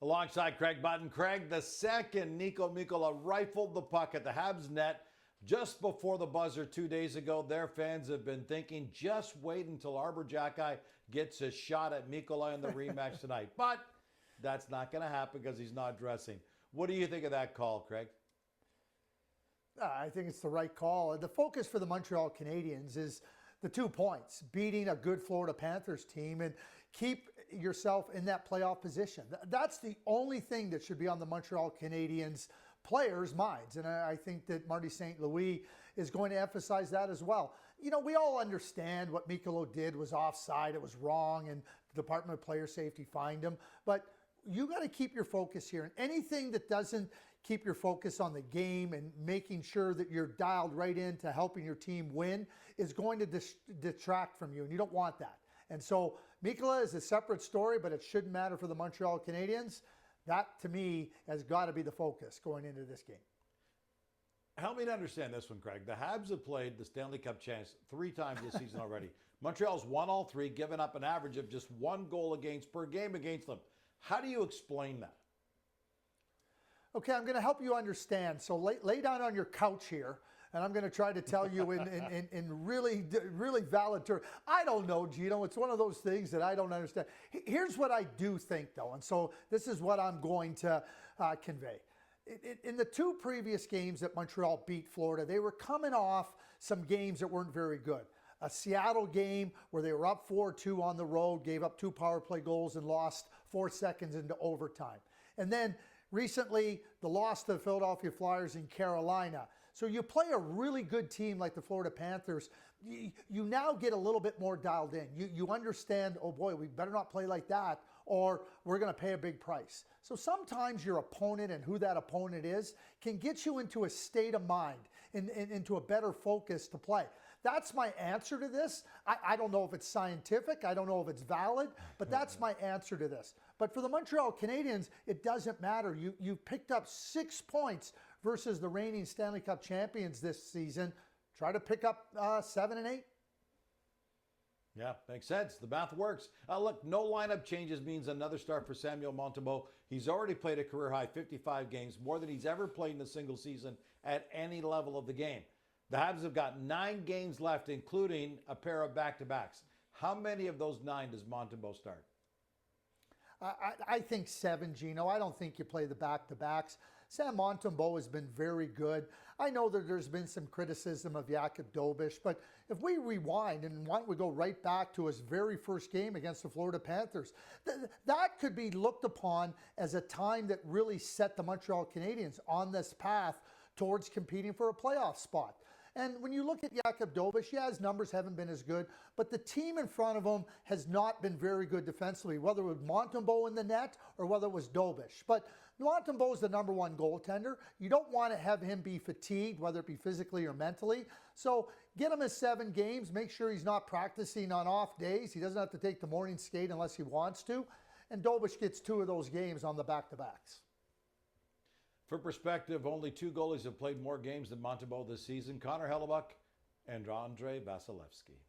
Alongside Craig Button. Craig, the second Niko Mikkola rifled the puck at the Habs net just before the buzzer 2 days ago. Their fans have been thinking, just wait until Arber Xhekaj gets a shot at Mikkola in the rematch tonight. But that's not going to happen because he's not dressing. What do you think of that call, Craig? I think it's the right call. The focus for the Montreal Canadiens is the 2 points, beating a good Florida Panthers team and keep yourself in that playoff position. That's the only thing that should be on the Montreal Canadiens players' minds. And I think that Marty St. Louis is going to emphasize that as well. You know, we all understand what Mikkola did was offside. It was wrong, and the Department of Player Safety fined him. But you got to keep your focus here. And anything that doesn't keep your focus on the game and making sure that you're dialed right into helping your team win is going to detract from you, and you don't want that. And so Mikkola is a separate story, but it shouldn't matter for the Montreal Canadiens. That, to me, has got to be the focus going into this game. Help me to understand this one, Craig. The Habs have played the Stanley Cup champs 3 times this season already. Montreal's won all 3, given up an average of just 1 goal against per game against them. How do you explain that? Okay, I'm going to help you understand. So lay down on your couch here, and I'm going to try to tell you in really valid terms. I don't know, Gino. It's one of those things that I don't understand. Here's what I do think, though, and so this is what I'm going to convey. In the 2 previous games that Montreal beat Florida, they were coming off some games that weren't very good. A Seattle game where they were up 4-2 on the road, gave up 2 power play goals and lost 4 seconds into overtime. And then recently, the loss to the Philadelphia Flyers in Carolina. So you play a really good team like the Florida Panthers, you now get a little bit more dialed in. You understand, oh boy, we better not play like that, or we're going to pay a big price. So sometimes your opponent and who that opponent is can get you into a state of mind, into a better focus to play. That's my answer to this. I don't know if it's scientific. I don't know if it's valid, but that's my answer to this. But for the Montreal Canadiens, it doesn't matter. You picked up 6 points versus the reigning Stanley Cup champions this season. Try to pick up 7 and 8. Yeah, makes sense. The math works. Look, no lineup changes means another start for Samuel Montembeault. He's already played a career-high 55 games, more than he's ever played in a single season at any level of the game. The Habs have got 9 games left, including a pair of back-to-backs. How many of those 9 does Montembeault start? I think 7, Gino. I don't think you play the back-to-backs. Sam Montembeault has been very good. I know that there's been some criticism of Jakub Dobeš, but if we rewind and why don't we go right back to his very first game against the Florida Panthers, that could be looked upon as a time that really set the Montreal Canadiens on this path towards competing for a playoff spot. And when you look at Jakub Dobeš, yeah, his numbers haven't been as good, but the team in front of him has not been very good defensively, whether it was Montembeault in the net or whether it was Dobeš. But Montembeault is the #1 goaltender. You don't want to have him be fatigued, whether it be physically or mentally. So get him his 7 games. Make sure he's not practicing on off days. He doesn't have to take the morning skate unless he wants to. And Dobeš gets 2 of those games on the back-to-backs. For perspective, only 2 goalies have played more games than Montembeault this season, Connor Hellebuyck and Andrei Vasilevskiy.